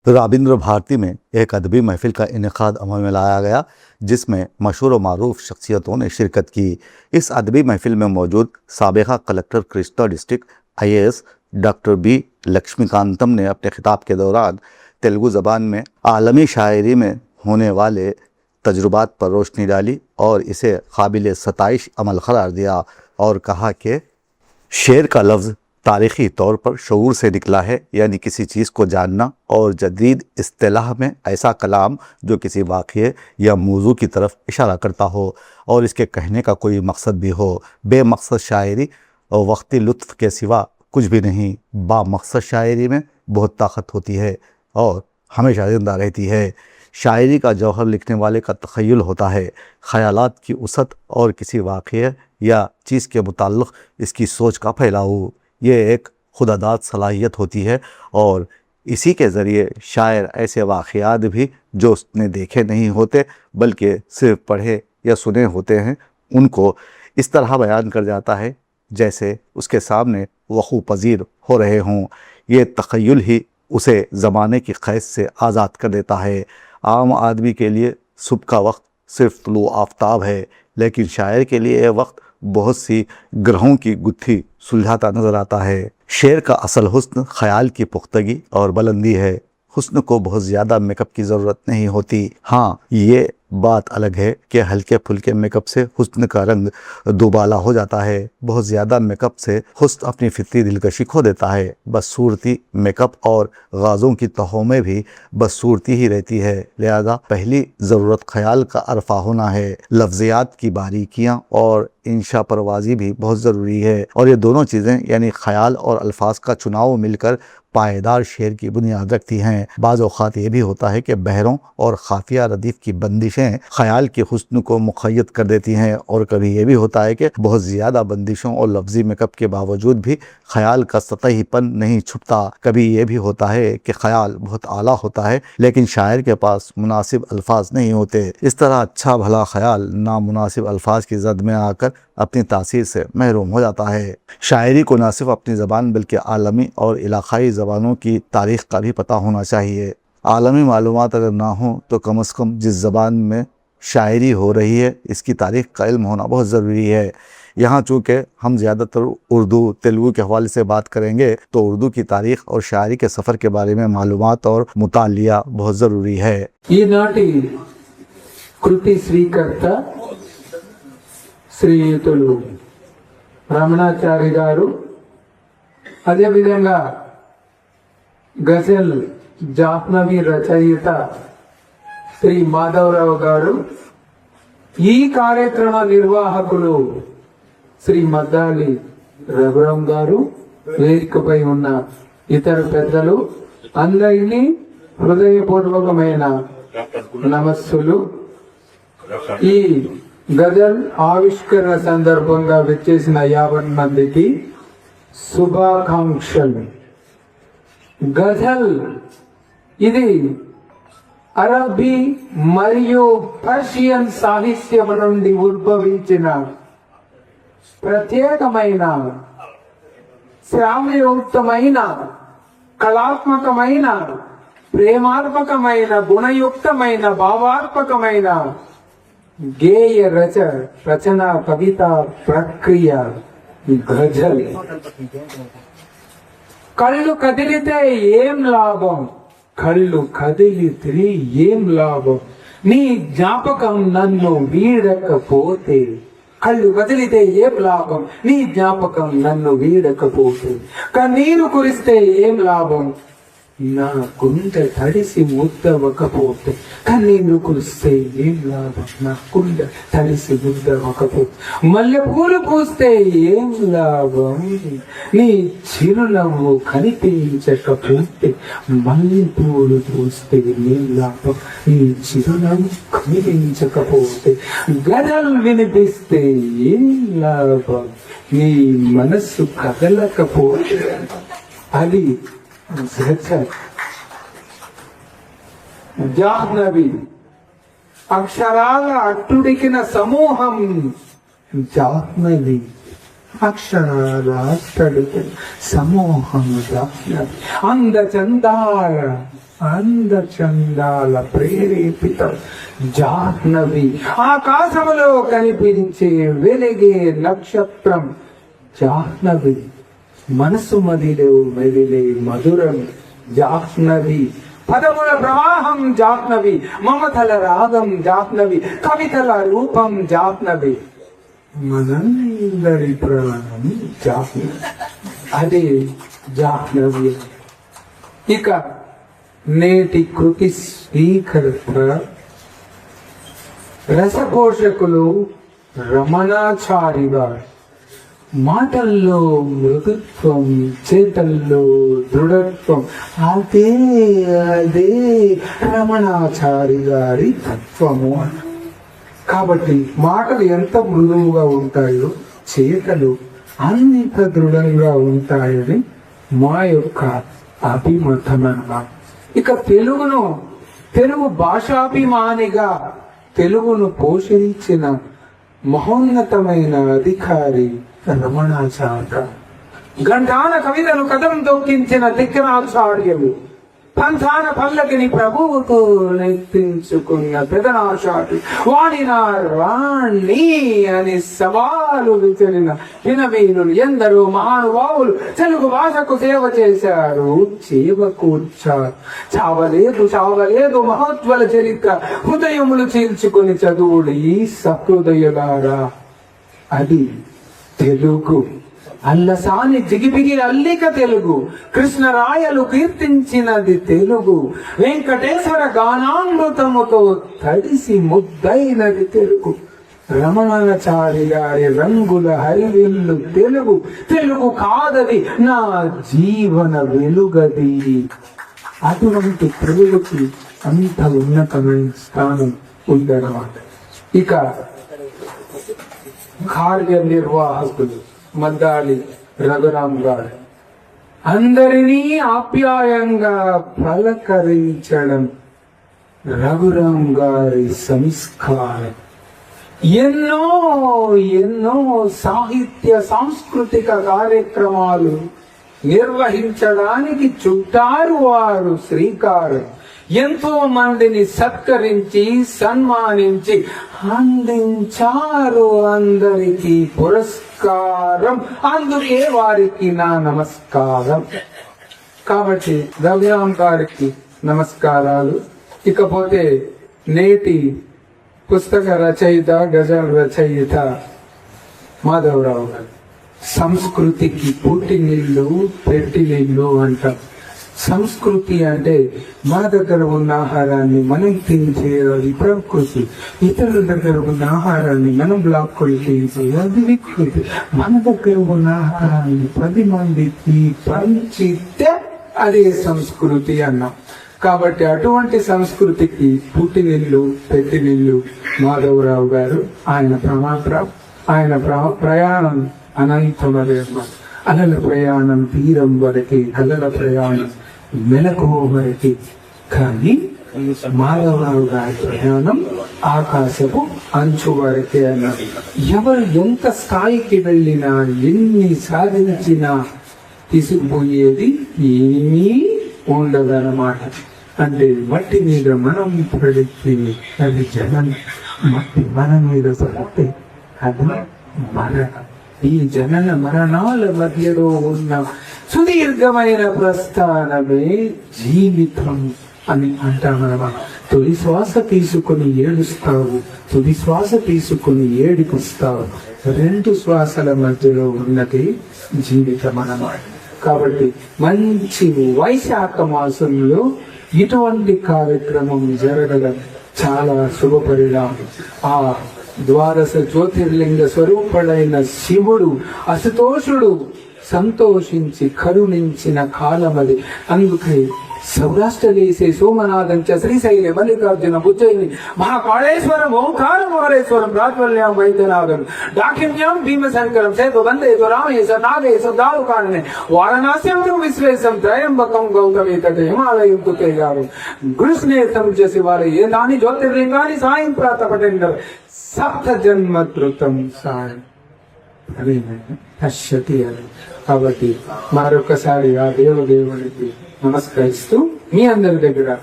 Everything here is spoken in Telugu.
रविंद्र भारती में एक अदबी महफिल का इनेकाद अमल में लाया गया, जिसमें मशहूर व मारूफ शख्सियतों ने शिरकत की। इस अदबी महफिल में मौजूद साबिक़ा collector Krishna district IAS doctor B Lakshmikantam ने अपने खिताब के दौरान तेलुगु ज़बान में आलमी शायरी में होने वाले तजुर्बात पर रोशनी डाली और इसे काबिल सताइश अमल करार दिया और कहा कि शेर का लफ्ज़ तारीख़ी तौर पर शऊर से निकला है, यानी किसी चीज़ को जानना, और जदीद इस्तिलाह में ऐसा कलाम जो किसी वाक़ये या मौजू की तरफ इशारा करता हो और इसके कहने का कोई मकसद भी हो। बेमकसद शायरी और वक्ती लुत्फ़ के सिवा कुछ भी नहीं। बामकसद शायरी में बहुत ताकत होती है और हमेशा ज़िंदा रहती है। शायरी का जौहर लिखने वाले का तख़य्युल होता है, ख़यालात की वसअत और किसी वाक़ये या चीज़ के मुताल्लिक़ इसकी सोच का फैलाव। ये एक खुदादाद सलाहियत होती है और इसी के ज़रिए शायर ऐसे वाक़यात भी जो उसने देखे नहीं होते बल्कि सिर्फ पढ़े या सुने होते हैं, उनको इस तरह बयान कर जाता है जैसे उसके सामने वक़ू पज़ीर हो रहे हों। ये तख़य्युल ही उसे ज़माने की क़ैद से आज़ाद कर देता है। आम आदमी के लिए सुबह का वक्त सिर्फ तुलू आफ्ताब है, लेकिन शायर के लिए यह वक्त बहुत सी ग्रहों की गुत्थी सुलझाता नज़र आता है। शेर का असल हुस्न ख़याल की पुख्तगी और बुलंदी है। हुस्न को बहुत ज़्यादा मेकअप की ज़रूरत नहीं होती। हाँ, ये बात अलग है कि हल्के फुल्के मेकअप से हुस्न का रंग दुबाला हो जाता है। बहुत ज़्यादा मेकअप से हुस्न अपनी फितरी दिलकशी खो देता है। बदसूरती मेकअप और गाज़ों की तहों में भी बदसूरती ही रहती है। लिहाजा पहली ज़रूरत ख़याल का अरफा होना है। लफ्ज़ियात की बारीकियाँ और इंशा परवाज़ी भी बहुत ज़रूरी है, और ये दोनों चीज़ें यानी ख़याल और अल्फाज का चुनाव मिलकर पायदार शेर की बुनियाद रखती हैं। बाज़ औक़ात ये भी होता है कि बहरों और ख़ाफ़िया रदीफ़ की बंदिशें ख़याल के हुस्न को मुक़य्यद कर देती हैं, और कभी ये भी होता है कि बहुत ज़्यादा बंदिशों और लफ्ज़ी मेकअप के बावजूद भी ख़याल का सतहीपन नहीं छुपता। कभी ये भी होता है कि ख़याल बहुत आला होता है लेकिन शायर के पास मुनासिब अल्फाज नहीं होते। इस तरह अच्छा भला ख़याल नामुनासिब अल्फाज की ज़द में आकर अपनी तासीर से महरूम हो जाता है। शायरी को न सिर्फ अपनी ज़बान बल्कि आलमी और इलाक़ाई ज़बानों की तारीख़ का भी पता होना चाहिए। आलमी मालूमात अगर ना हो तो कम से कम जिस ज़बान में शायरी हो रही है इसकी तारीख़ का इल्म होना बहुत ज़रूरी है। यहाँ चूँकि हम ज़्यादातर उर्दू तेलुगु के हवाले से बात करेंगे तो उर्दू की तारीख़ और शायरी के सफ़र के बारे में मालूमात और मुतालिया बहुत ज़रूरी है। ఈనాటి కృతి స్వీకర్త శ్రీయుతులు రమణాచారి గారు, అదేవిధంగా గజల్ జాహ్నవి రచయిత శ్రీ మాధవరావు గారు, ఈ కార్యక్రమ నిర్వాహకులు శ్రీ మద్దాలి రఘురాం గారు, వేదికపై ఉన్న ఇతర పెద్దలు అందరినీ హృదయపూర్వకమైన నమస్సులు. ఈ గజల్ ఆవిష్కరణ సందర్భంగా విచ్చేసిన 50 మందికి శుభాకాంక్షలు. గజల్ ఇది అరబీ మరియు పర్షియన్ సాహిత్యం నుండి ఉద్భవించిన ప్రత్యేకమైన శ్రావ్యయుక్తమైన కళాత్మకమైన ప్రేమాత్మకమైన గుణయుక్తమైన భావాత్మకమైన గేయ రచన కవిత ప్రక్రియ గజల్. కళ్ళు కదిలితే ఏం లాభం, కళ్ళు కదిలితే ఏం లాభం, నీ జ్ఞాపకం నన్ను వీడకపోతే. కళ్ళు కదిలితే ఏం లాభం, నీ జ్ఞాపకం నన్ను వీడకపోతే. కన్నీరు కురిస్తే ఏం లాభం, నా గుండె తడిసి ముద్దవకపోతే. కన్నీరు కురిస్తే ఏం లాభం, నా గుండె తడిసి ముద్దవకపోతే. మల్లె పూలు పూస్తే ఏం లాభం, నీ చిరునవ్వు కనిపించకపోతే. మల్లె పూలు పూస్తే ఏం లాభం, నీ చిరునవ్వు కనిపించకపోతే. గజల్ వినిపిస్తే ఏం లాభం, నీ మనస్సు కదలకపోతే. అది జాహ్నవి అక్షరాల అట్టుడికిన సమూహం. జాహ్నవి అక్షరాల అట్టడుగు సమూహం జాహ్నవి అందచందాల ప్రేరేపిత జాహ్నవి ఆకాశములో కనిపించే వెలిగే నక్షత్రం జాహ్నవి మనసు మదిలో మెదిలే మధురం జాహ్నవి పదముల ప్రవాహం జాహ్నవి మమతల రాగం జాహ్నవి కవితల రూపం జాహ్నవి మనందరి ప్రాణం జాహ్నవి అదే జాహ్నవి. ఇక నేటి కృతి స్వీకర్త రసపోషకులు రమణాచారి గారు. మాటల్లో మృదుత్వం, చేతల్లో దృఢత్వం, అదే రమణాచారి గారి తత్వము. కాబట్టి మాటలు ఎంత మృదువుగా ఉంటాయో చేతలు అంత దృఢంగా ఉంటాయని మా యొక్క అభిమతమన్నమాట. ఇక తెలుగు భాషాభిమానిగా తెలుగును పోషించిన మహోన్నతమైన అధికారి రమణాచార్య. గంధాన కవితను కథం తొక్కించిన తిక్కనాచార్యులు, పంథాన పల్లకిని ప్రభువుకు నెత్తించుకున్న పెదనాచార్యులు, వాణినా రాణి అని సవాలు విసిరిన వినవీనులు ఎందరో మహానుభావులు తెలుగు భాషకు సేవ చేశారు, చేవకూర్చారు. చావలేదు మహోత్వల చరిత్ర హృదయములు చీల్చుకుని చదువుడు ఈ సహృదయులారా. అది తెలుగు. అల్లసాని జిగిబిగి అల్లిక తెలుగు. కృష్ణరాయలు కీర్తించినది తెలుగు. వెంకటేశ్వర గానామృతముతో తడిసి ముద్దైనది తెలుగు. రమణాచారి గారి రంగుల హరివిల్లు తెలుగు. తెలుగు కాదది నా జీవన వెలుగది. అటువంటి తెలుగుకి అంత ఉన్నతమైన స్థానం ఉందన్నమాట. ఇక కార్యనిర్వాహకులు మద్దాలి రఘురాం గారు అందరినీ ఆప్యాయంగా పలకరించడం రఘురాం గారి సంస్కారం. ఎన్నో సాహిత్య సాంస్కృతిక కార్యక్రమాలు నిర్వహించడానికి చుట్టారు వారు శ్రీకారం. ఎంతో మందిని సత్కరించి సన్మానించి అందించారు అందరికీ పురస్కారం. అందుకే వారికి నా నమస్కారం. కాబట్టి రఘురాం గారికి నమస్కారాలు. ఇకపోతే నేటి పుస్తక రచయిత, గజల్ రచయిత మాధవరావు గారు. సంస్కృతికి పుట్టినిల్లు పెట్టినిల్లు అంటాం. సంస్కృతి అంటే మన దగ్గర ఉన్న ఆహారాన్ని మనం తినేది ప్రకృతి. ఇతరుల దగ్గర ఉన్న ఆహారాన్ని మనం బ్లాక్కొని తినేది అది వికృతి. మన దగ్గర ఉన్న ఆహారాన్ని 10 మందికి పంచితే అదే సంస్కృతి అన్నాం. కాబట్టి అటువంటి సంస్కృతికి పుట్టినిల్లు పెట్టినిల్లు మాధవరావు గారు. ఆయన ప్రయాణం అనంతమైన అలల ప్రయాణం తీరం వరకే, అలల ప్రయాణం మెలకు వరకే. కానీ మాధవరావు గారి ప్రయాణం ఆకాశపు అంచు వరకే అన్నారు. ఎవరు ఎంత స్థాయికి వెళ్ళినా, ఎన్ని సాధించినా తీసుకుపోయేది ఏమీ ఉండదన్నమాట. అంటే మట్టి మీద మనం పడితే అది జనం, మట్టి మన మీద పడితే అది మరణం. ఈ జనన మరణాల మధ్యలో ఉన్న సుదీర్ఘమైన ప్రస్థానమే జీవితం అని అంటామన్నమాట. తొలి శ్వాస తీసుకుని ఏడుస్తావు, తుది శ్వాస తీసుకుని ఏడుపుస్తావు. 2 శ్వాసల మధ్యలో ఉన్నది జీవితం అన్నమాట. కాబట్టి మంచి వైశాఖ మాసంలో ఇటువంటి కార్యక్రమం జరగడం చాలా శుభపరిణామం. ఆ ద్వాదశ జ్యోతిర్లింగ స్వరూపుడైన శివుడు అశుతోషుడు సంతోషించి కరుణించిన కాలమది. అందుకే సౌరాష్ట్రలేసే సోమనాథం చ శ్రీశైలే మల్లికార్జున ఉజ్జయిని మహాకాళేశ్వరం ఓంకారమహరేశ్వరం రాజ్వల్యాం వైద్యనాథం డాకిన్యాం భీమశంకరం సేతు వందేశ్వర రామేశ్వర నాగేశ్వర దారుకాణనే వారణాస్యం విశ్వేశం త్రయంబకం గౌతమే తట హిమాలయం తుతేయారు కృష్ణేతం చ శివాలయ ఏతాని జ్యోతిర్లింగాని సాయం ప్రాతపటేందర్ సప్త జన్మధృతం సాయం. అని అశ్వతి అని. కాబట్టి మరొకసారి ఆ దేవుడికి నమస్కరిస్తూ మీ అందరి దగ్గర